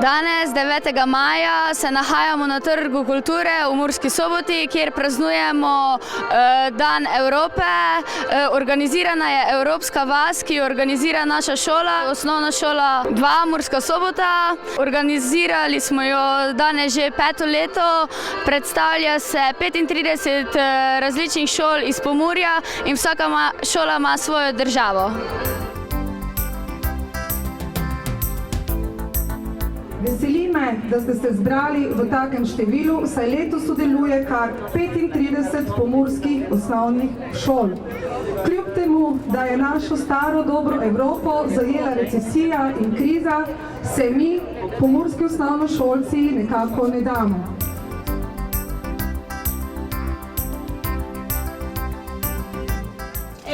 Danes, 9. maja, se nahajamo na Trgu kulture v Murski Soboti, kjer praznujemo Dan Evrope. Organizirana je Evropska vas, ki jo organizira naša šola, osnovna šola 2 Murska Sobota. Organizirali smo jo danes že 5. leto. Predstavlja se 35 različnih šol iz Pomurja in vsaka šola ima svojo državo. Veseli me, da ste se zbrali v takem številu, saj letos sodeluje kar 35 pomurskih osnovnih šol. Kljub temu, da je našo staro dobro Evropo zajela recesija in kriza, se mi, pomurski osnovnošolci, nekako ne damo.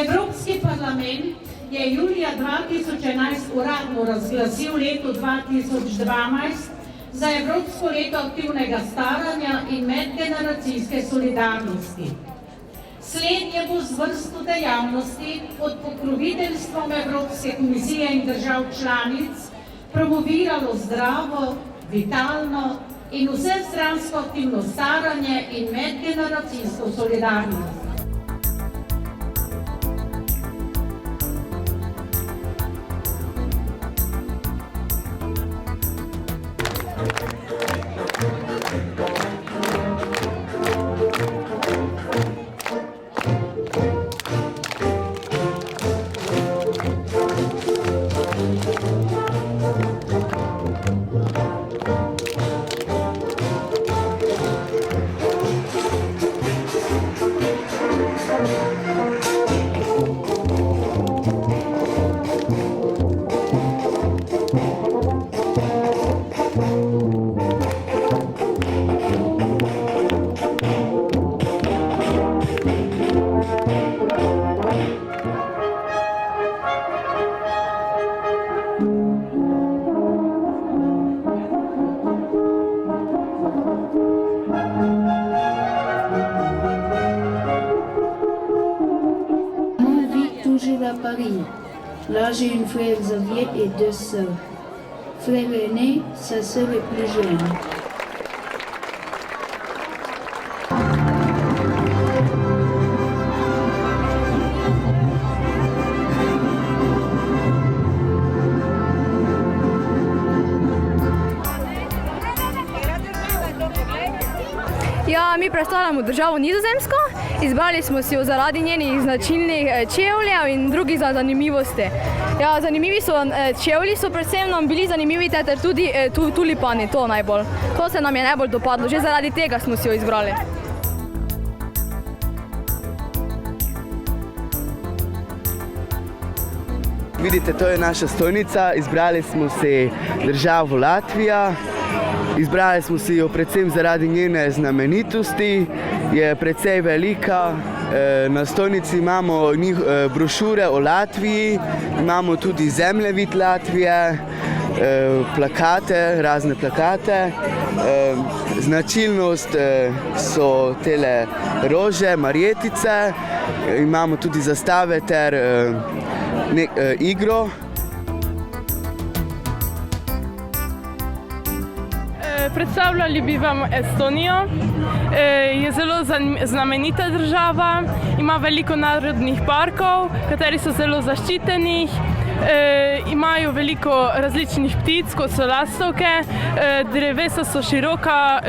Evropski parlament je julija 2011 uradno razglasil leto 2012 za Evropsko leto aktivnega staranja in medgeneracijske solidarnosti. Slednje bo z vrsto dejavnosti pod pokroviteljstvom Evropske komisije in držav članic promoviralo zdravo, vitalno in vsestransko aktivno staranje in medgeneracijsko solidarnost. À Paris. Là, j'ai un frère Xavier et 2 sœurs. Frère aîné, sa sœur est plus jeune. Ja, mi predstavljamo državo Nizozemsko. Izbrali smo si jo zaradi njenih značilnih čevljev in drugih zanimivosti. Ja, zanimivi so čevlji, so predvsem nam bili zanimivi ter tudi tulipani, to najbolj. To se nam je najbolj dopadlo, že zaradi tega smo si jo izbrali. Vidite, to je naša stojnica, izbrali smo si državo Latvija. Izbrali smo si jo predvsem zaradi njene znamenitosti, je precej velika. Na stojnici imamo brošure o Latviji, imamo tudi zemljevid Latvije, plakate, razne plakate. Značilnost so tele rože, marjetice, imamo tudi zastave ter igro. Predstavljali bi vam Estonijo. Je zelo znamenita država, ima veliko narodnih parkov, kateri so zelo zaščiteni, imajo veliko različnih ptic, kot so lastovke, drevesa so široka,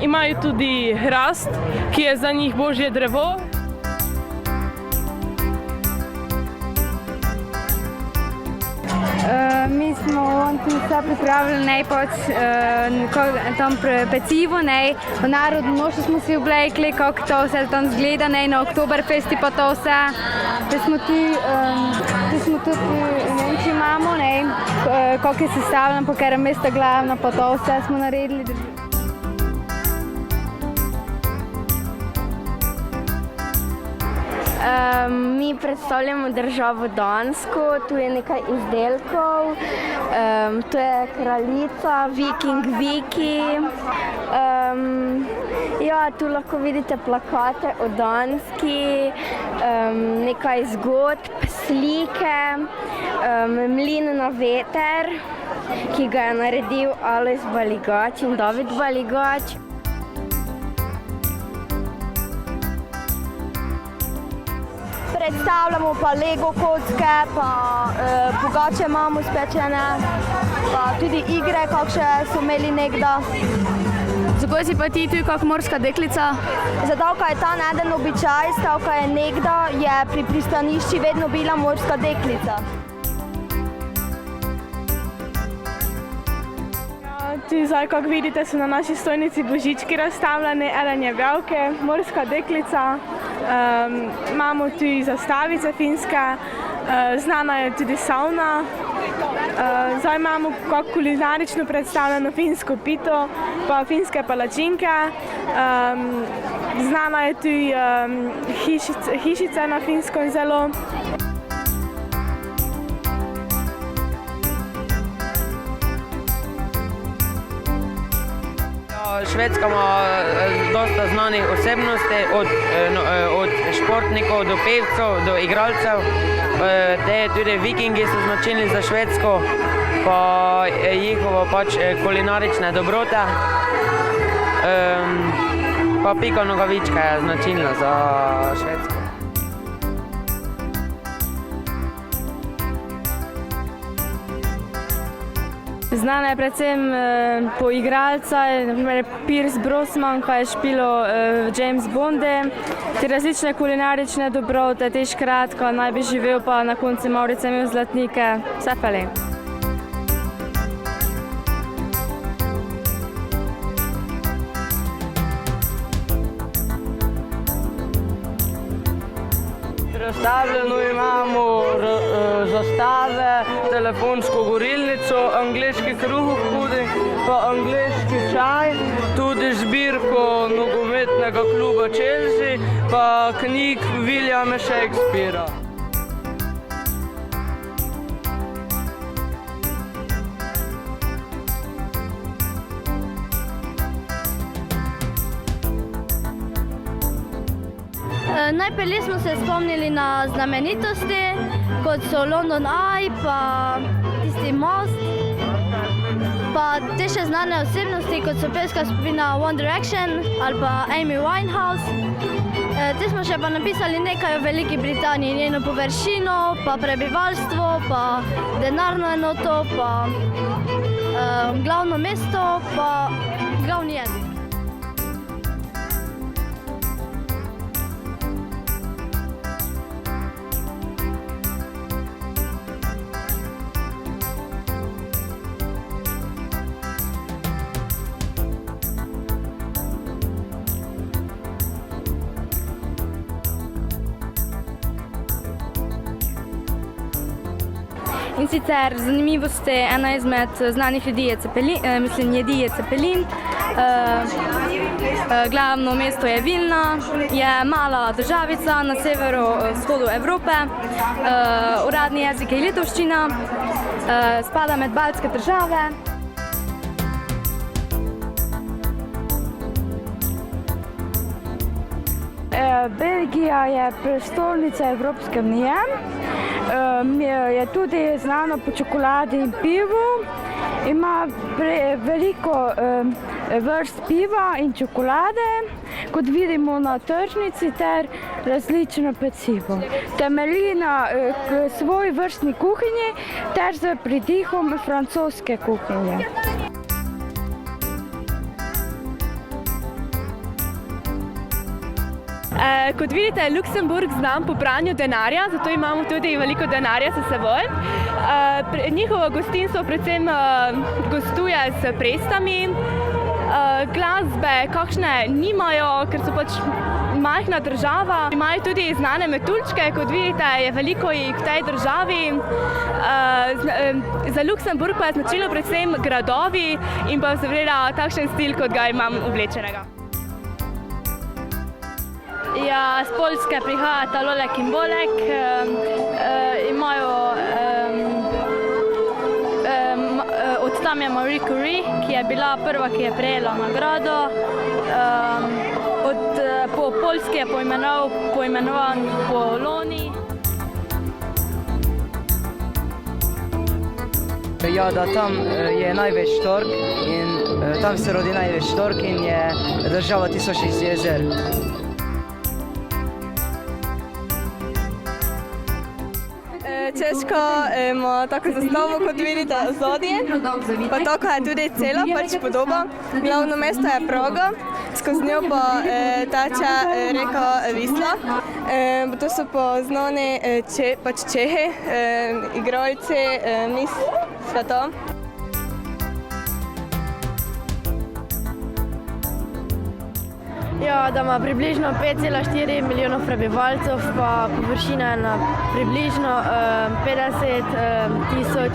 imajo tudi hrast, ki je za njih božje drevo. Mi smo tu vse pripravili najpač tam pecivo, v narodno nošo smo si oblekli, kako to vse tam zgleda, na Oktoberfesti pa to vse. Tu smo tudi v Nemčiji imamo, kako je sestavljeno, po katerem mesta glavna, pa to vse smo naredili. Mi predstavljamo državo Dansko, tu je nekaj izdelkov, tu je kraljica, Viking Viki. Ja, tu lahko vidite plakate o Danski, nekaj zgodb, slike, mlin na veter. ki ga je naredil Alojz Baligač in David Baligač. Predstavljamo pa Lego kocke, pa pogače imamo spečene, pa tudi igre, kakšne so imeli nekdaj. Zakaj si pa ti tu kak morska deklica? Zato, ker je ta eden običaj, stavka je nekdaj, je pri pristanišči vedno bila morska deklica. Tudi zdaj, kako vidite, so na naši stojnici božički razstavljene, eden je Velke, morska deklica, imamo tudi zastavice finske, znana je tudi savna, zdaj imamo kako kulinarično predstavljeno finsko pito, pa finske palačinke, znana je tudi hišica na finskem zelo. Švedska ima dosta znanih osebnosti, od športnikov do pevcev, do igralcev. Tudi vikingi so značilni za Švedsko, pa njihovo kulinarične dobrote. Pa pika nogavička je značilna za Švedsko. Znana je predvsem po igralca, naprimer Pierce Brosnan, ki je špilo James Bonde, te različne kulinarične dobrote, te škratka, naj bi živel pa na koncu Maurice imel zlatnike, vse fele. Razstavljeno imamo zastave, telefonsko gorilnico, angleški kruh, pa angleški čaj, tudi zbirko nogometnega kluba Chelsea, pa knjig Williama Shakespearea. Najprej smo se spomnili na znamenitosti, kot so London Eye, pa tisti most, pa te še znane osebnosti, kot so pevska skupina One Direction ali pa Amy Winehouse. Te smo še pa napisali nekaj o Veliki Britaniji, njeno površino, pa prebivalstvo, pa denarno enoto, pa glavno mesto, pa glavni jezik. In sicer zanimivost je, ena izmed znanih jedi je cepelin. Glavno mesto je Vilna, je mala državica na severovzhodu Evrope. Uradni jezik je litovščina, spada med baltske države. Belgija je prestolnica Evropske unije. Je tudi znana po čokoladi in pivu, ima veliko vrst piva in čokolade, kot vidimo na tržnici, ter različno pecivo. Temelji na svoji vrstni kuhinji ter z pridihom francoske kuhinje. Kot vidite, je Luksemburg znan po pranju denarja, zato imamo tudi veliko denarja s seboj. Njihovo gostinstvo predvsem gostuje s predstavami, glasbe kakšne nimajo, ker so pač majhna država. Imajo tudi znane metuljčke, kot vidite, je veliko jih v tej državi. Za Luksemburg pa je značilno predvsem gradovi in pa seveda takšen stil, kot ga imam oblečenega. Ja, z Poljske prihajata Lolek in Bolek, imajo, od tam je Marie Curie, ki je bila prva, ki je prejela nagrado. Po Poljski je poimenovan po Loni. Ja, da tam je največ štork in tam se rodi največ štork in je država tisočih jezer. Češka ima tako zastavo, kot vidite zadnje, pa tako je tudi cela pač podoba. Glavno mesto je Praga, skozi njo pa teče reka Visla. To so pa znani pač Čehi, igralci mis sveta. Ja, da ima približno 5,4 milijonov prebivalcev, pa površina je na približno 50 tisoč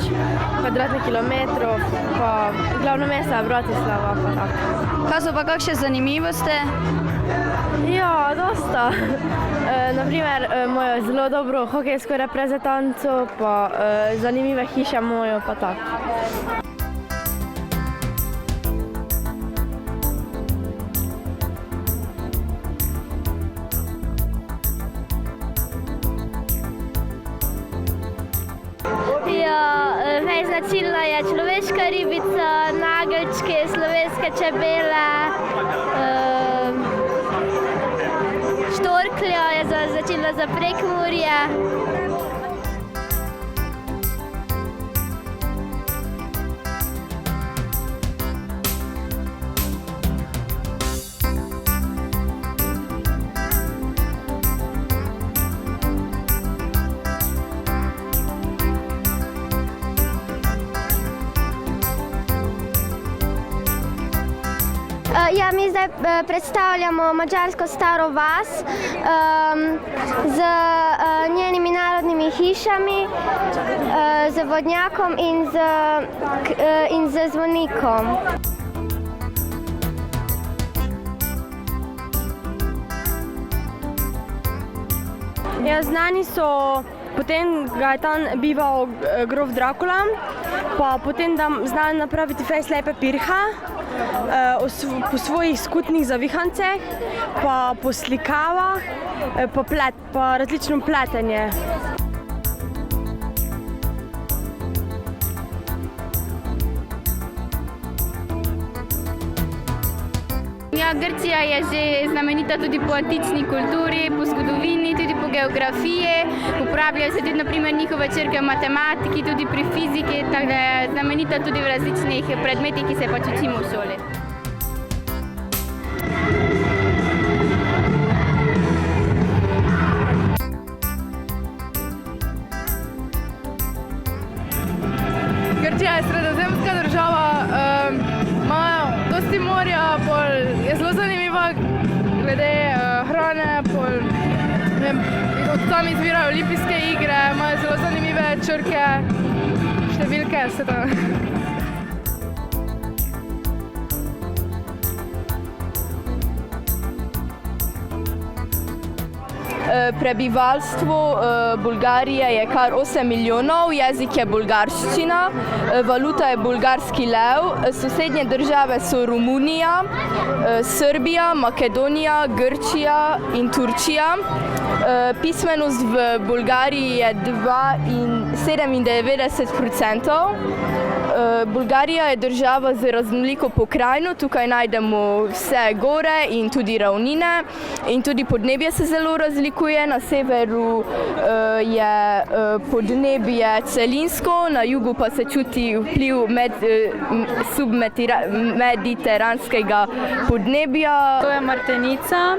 kvadratnih kilometrov, pa glavno mesto je Bratislava. Kaj so pa kakšne zanimivosti? Ja, dosta. Naprimer, imajo zelo dobro hokejsko reprezentanco, pa zanimive hiše imajo, pa tako. Značilna je človeška ribica, nageljčki, slovenske čebele, štorklja je značilna za Prekmurje. Ja, mi zdaj predstavljamo madžarsko staro vas z njenimi narodnimi hišami, z vodnjakom in z zvonikom. Ja, znani so, potem ga je tam bival grof Drakula, pa potem da znali napraviti fejs lepe pirha po svojih skutnih zavihanceh, pa po slikavah, pa različno pletenje. Ja, Grčija je že znamenita tudi po antični kulturi, po zgodovini, tudi po geografiji. Uporabljajo se tudi naprimer njihove črke v matematiki, tudi pri fiziki, tako da je znamenita tudi v različnih predmetih, ki se pač učimo v šoli. Grčija je sredozemska država, ima dosti morja, je zelo zanimiva glede hrane, od tam izvirajo olimpijske igre, imajo zelo zanimive črke, številke, vse to. Prebivalstvo Bolgarije je kar 8 milijonov, jezik je bolgarščina, valuta je bolgarski lev, sosednje države so Romunija, Srbija, Makedonija, Grčija in Turčija. Pismenost v Bolgariji je 97%. Bolgarija je država z raznoliko pokrajino, tukaj najdemo vse gore in tudi ravnine in tudi podnebje se zelo razlikuje. Na severu je podnebje celinsko, na jugu pa se čuti vpliv submediteranskega podnebja. To je martenica,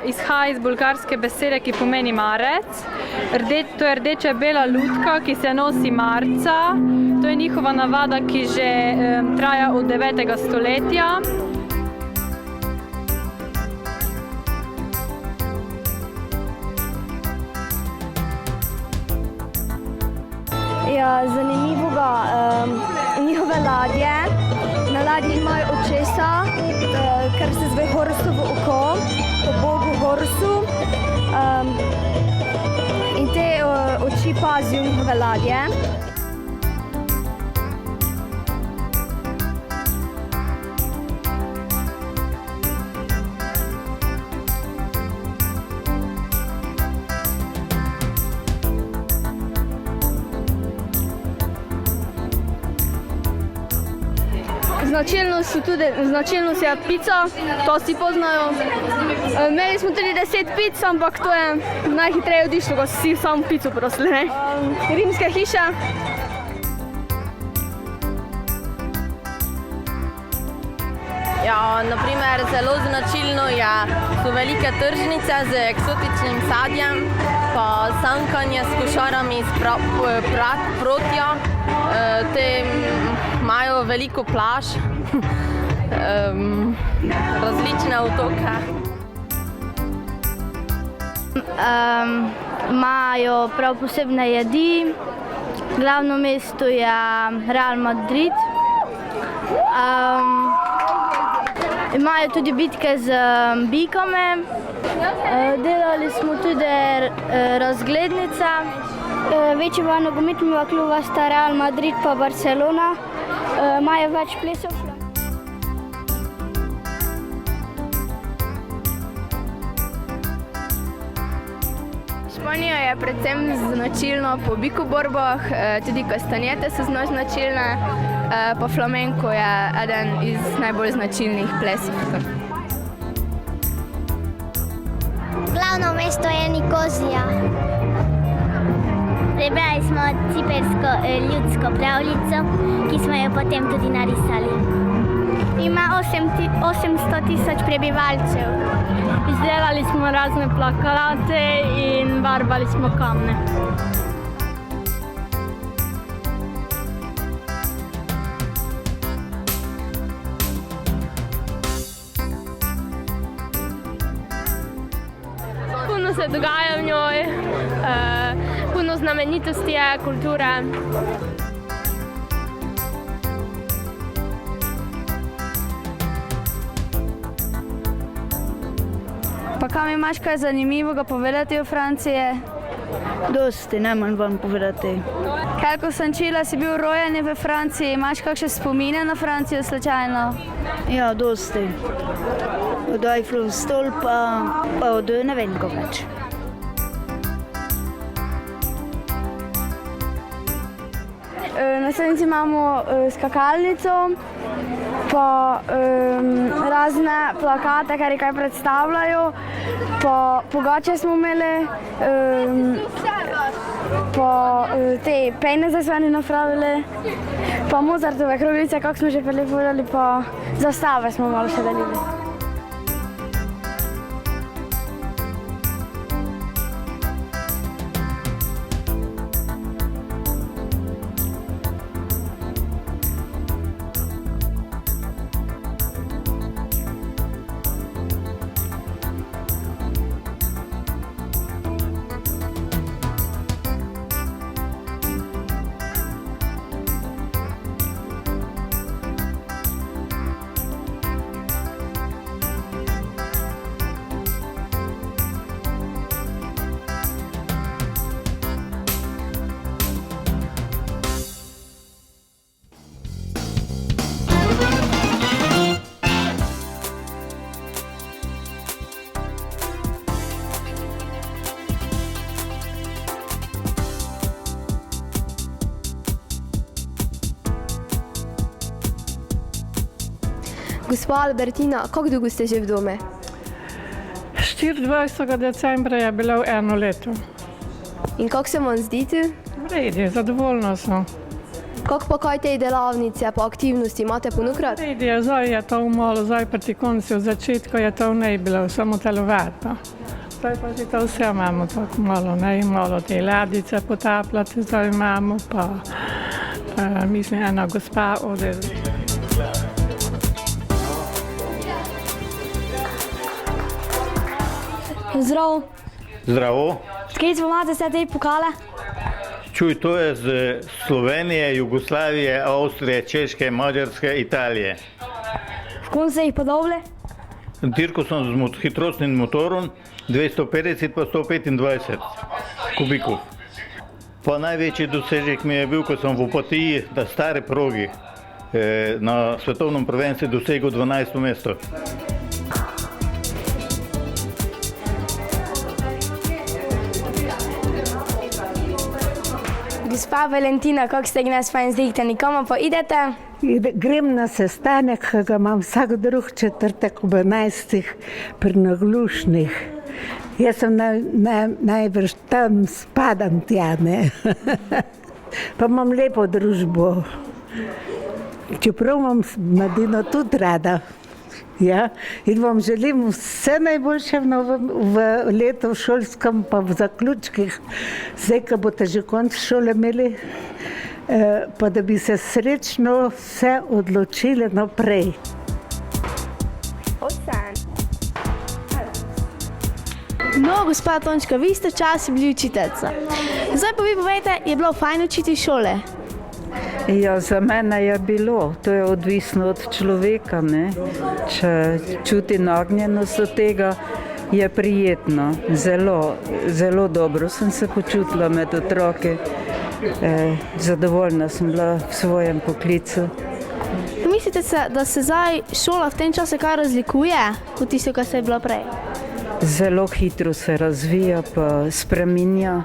izhaja iz bolgarske besede, ki pomeni marec. To je rdeča bela lutka, ki se nosi marca. To je njihova navada, ki že traja od 9. stoletja. Ja, zanimivega njihove ladje. Na ladji imajo očesa, kar se zve Horsovo oko, po bogu Horsu. In te oči pazijo njihove ladje. značilnost je pica, to vsi poznajo. Imeli smo tudi 10 pic, ampak to je najhitreje odišlo, ko so si samo pico prosili, ne? Rimske hiše. Ja, naprimer, zelo značilno so velike tržnice z eksotičnim sadjem, pa sankanje s košarami iz protja. Te imajo veliko plaž, različne otoke. Imajo prav posebne jedi, glavno mesto je Real Madrid. Imajo tudi bitke z bikami, delali smo tudi razglednice. Večjima nogometnima kluba sta Real Madrid pa Barcelona, imajo več plesov. Španija je predvsem značilna po bikoborbah, tudi kastanjete so značilne, pa flamenko je eden iz najbolj značilnih plesov. Glavno mesto je Nikozija. Prebrali smo cipersko ljudsko pravljico, ki smo jo potem tudi narisali. Ima 800.000 prebivalcev. Izdelali smo razne plakate in barvali smo kamne. Puno se dogaja v njoj, puno znamenitosti je, kulture. Pa kam imaš kaj zanimivega povedati o Franciji? Dosti, najmanj vam povedati. Kako sem čila, si bil rojen v Franciji, imaš kakšne spomine na Francijo slučajno? Ja, dosti. Od Eiffelov stolpa, pa od ne vem ko več. Na Sredici imamo skakalnico, pa razne plakate, kar kaj predstavljajo, pa pogače smo imeli, pa te peneze smo napravili, pa Mozartove kroglice, kako smo že prej povedali, pa zastave smo malo še delili. Gospa Albertina, kako dolgo ste že v dome? 24. decembra je bilo eno leto. In kako se vam zdi tu? V redu, zadovoljna sem. Kako pa kaj te delavnice pa aktivnosti imate ponukrat? V redu, zdaj je to malo, zdaj proti koncu, v začetku je to ne bilo, samo telovati. Zdaj pa že to vse imamo tako malo, ne, malo te ladice potapljati, zdaj imamo pa, mislim, ena gospa ode. Zdravo. Zdravo. Skaj imate vse te pokale? Čuj, to je z Slovenije, Jugoslavije, Avstrije, Češke, Mađarske, Italije. V kom se jih podobili? Dirko sem z hitrostnim motorom, 250 pa 125 kubikov. Pa največji dosežek mi je bil, ko sem v Opatiji na stari progi na svetovnem prvenstvu dosegel 12. mesto. Gospa Valentina, kako ste nas fajn zdihteni, komu pa idete? Grem na sestanek, ki ga imam vsak drug četrtek ob 11. pri Naglušnih. Jaz sem najbrž tam, spadam tja, ne. Pa imam lepo družbo. Čeprav imam mladino tudi rada. Ja, in vam želim vse najboljše v letu šolskem, pa v zaključkih, zdaj, ko boste že konec šole imeli, pa da bi se srečno vse odločili naprej. No, gospa Tončka, vi ste včasih bili učiteljica. Zdaj pa vi povejte, je bilo fajn učiti šole? Ja, za mene je bilo. To je odvisno od človeka, ne. Če čuti nagnjenost do tega, je prijetno. Zelo dobro sem se počutila med otroki. Zadovoljna sem bila v svojem poklicu. Mislite, da se zdaj šola v tem času kaj razlikuje od tisto, kar se je bila prej? Zelo hitro se razvija pa spreminja.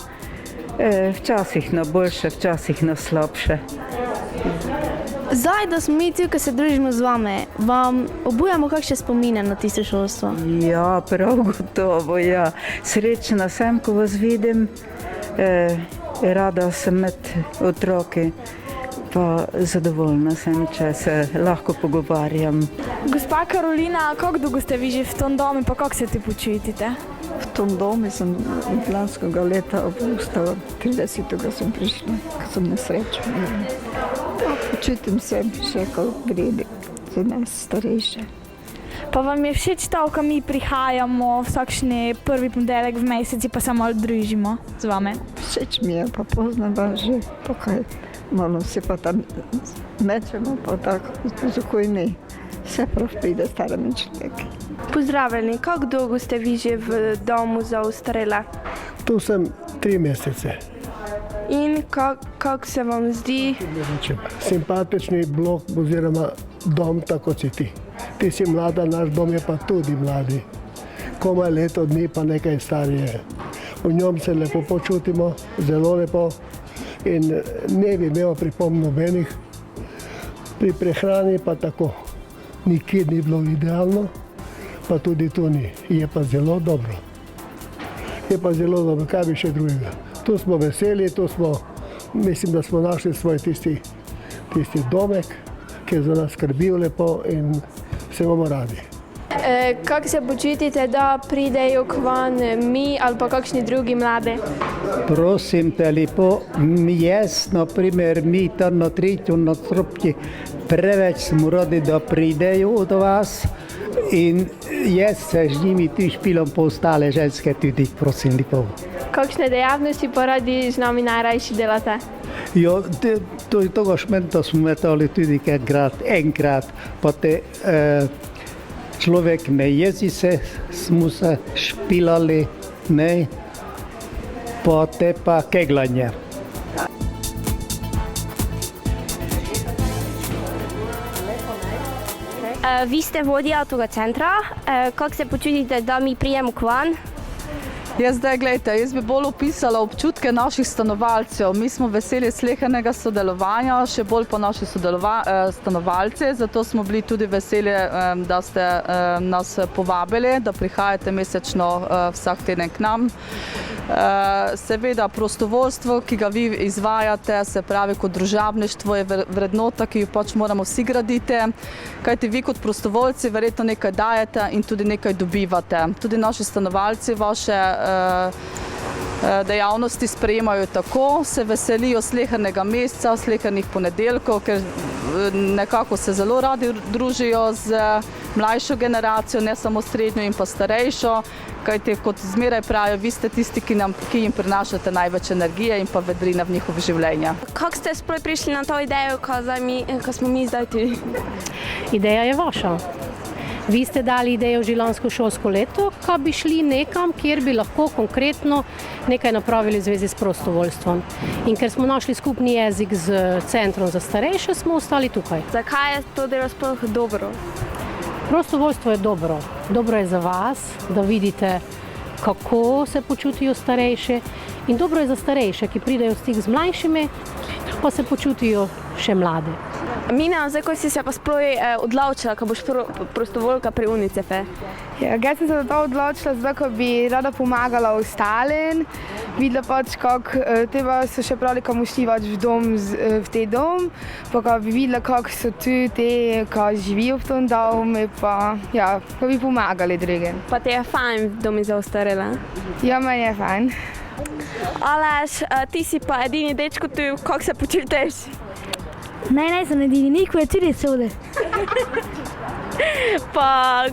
Včasih na boljše, včasih na slabše. Zdaj, da smo mi tukaj se družimo z vami, vam obujamo kakšne spomine na tisto šolstvo? Ja, prav gotovo, ja. Srečna sem, ko vas vidim. Rada sem med otroki, pa zadovoljna sem, če se lahko pogovarjam. Gospa Karolina, kako dolgo ste vi že v tom domu, pa kako se ti počutite? V tom domu sem od lanskega leta avgusta, 30. sem prišla, ko sem nesrečo imela. Počutim se še kot vredi za nas starejše. Pa vam je všeč to, ko mi prihajamo vsakšni prvi ponedeljek v meseci, pa se malo družimo z vami? Všeč mi je, pa poznam vas že, pa kaj, malo se pa tam mečemo, pa tako, zakaj ne. Vse prav pride starami človeki. Pozdravljeni, kako dolgo ste vi že v domu za ostarele? Tu sem 3 mesece. In kako se vam zdi? Simpatični blok oziroma dom, tako si ti. Ti si mlada, naš dom je pa tudi mladi. Komaj leto dni, pa nekaj starije. V njom se lepo počutimo, zelo lepo in ne bi imel pripomb nobenih. Pri prehrani pa tako. Nikjer ni bilo idealno, pa tudi tu ni. Je pa zelo dobro. Kaj bi še drugega? Tu smo veseli, mislim, da smo našli svoj tisti domek, ki je za nas skrbel lepo in se imamo radi. Kako se počutite, da pridejo k vam mi ali pa kakšni drugi mladi? Prosim te lepo, jaz, na primer, mi tam na tretjo nadstropje preveč smo radi, da pridejo do vas in jaz se z njimi tu špilom po ostale ženske tudi, prosim lepo. Kakšne dejavnosti pa radi z nami najrajši delate? Jo, toga šmenta smo metali tudi enkrat, pa te človek na jezice smo se špilali, ne, pa te pa keglanje. Vi ste vodja tega centra, kako se počutite, da mi prijemo k vam? Jaz bi bolj opisala občutke naših stanovalcev. Mi smo veseli slehernega sodelovanja, še bolj pa naši stanovalci, zato smo bili tudi veseli, da ste nas povabili, da prihajate mesečno vsak teden k nam. Seveda prostovoljstvo, ki ga vi izvajate, se pravi kot družabništvo, je vrednota, ki jo pač moramo vsi graditi, kajti vi kot prostovoljci verjetno nekaj dajete in tudi nekaj dobivate. Tudi naši stanovalci vaše dejavnosti sprejemajo tako, se veselijo slehernega meseca, slehernih ponedeljkov, ker nekako se zelo radi družijo z mlajšo generacijo, ne samo srednjo in pa starejšo, kajti kot zmeraj pravijo, vi ste tisti, ki jim prinašate največ energije in pa vedrine v njihovo življenje. Kako ste sploh prišli na to idejo, ko smo mi zdaj tudi? Ideja je vaša. Vi ste dali idejo že lansko šolsko leto, ko bi šli nekam, kjer bi lahko konkretno nekaj napravili v zvezi s prostovoljstvom. In ker smo našli skupni jezik z centrom za starejše, smo ostali tukaj. Zakaj je to delo sploh dobro? Prostovoljstvo je dobro. Dobro je za vas, da vidite, kako se počutijo starejše. In dobro je za starejše, ki pridejo v stik z mlajšimi, pa se počutijo še mlade. Mina, zdaj, ko si se pa sploh odločila, ko boš prostovoljka pri UNICEF-u? Ja, jaz sem se za to odločila, zato ker bi rada pomagala ostalim. Videla pač, kako treba so še pravi, ko šli v te dom, pa ko bi videla, kako so tu te, ko živijo v tom domu, pa ja, ko bi pomagali drugim. Pa ti je fajn v domu za ostarele? Ja, meni je fajn. Aleš, ti si pa edini dečko tu, kako se počutiš? Ne, sem edini, Niko je tudi sode. Pa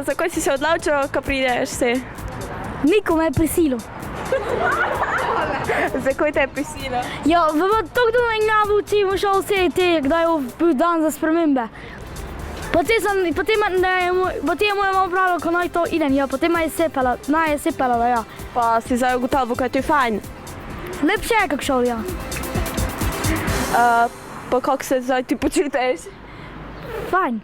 zakaj si se odločil, ko prideš se? Niko me je prisilil. Zakaj te je prisilil? Ja, tako da ne učimo šel vse te, kdaj je bil dan za spremembe. Potem je moja mama pravila, ko naj to idem, ja, potem je sepala, ja. Pa si zdaj ugotovil, kaj ti je fajn? Lepše je, kak šel, ja. Pa kako se zdaj ti počutiš? Fajn.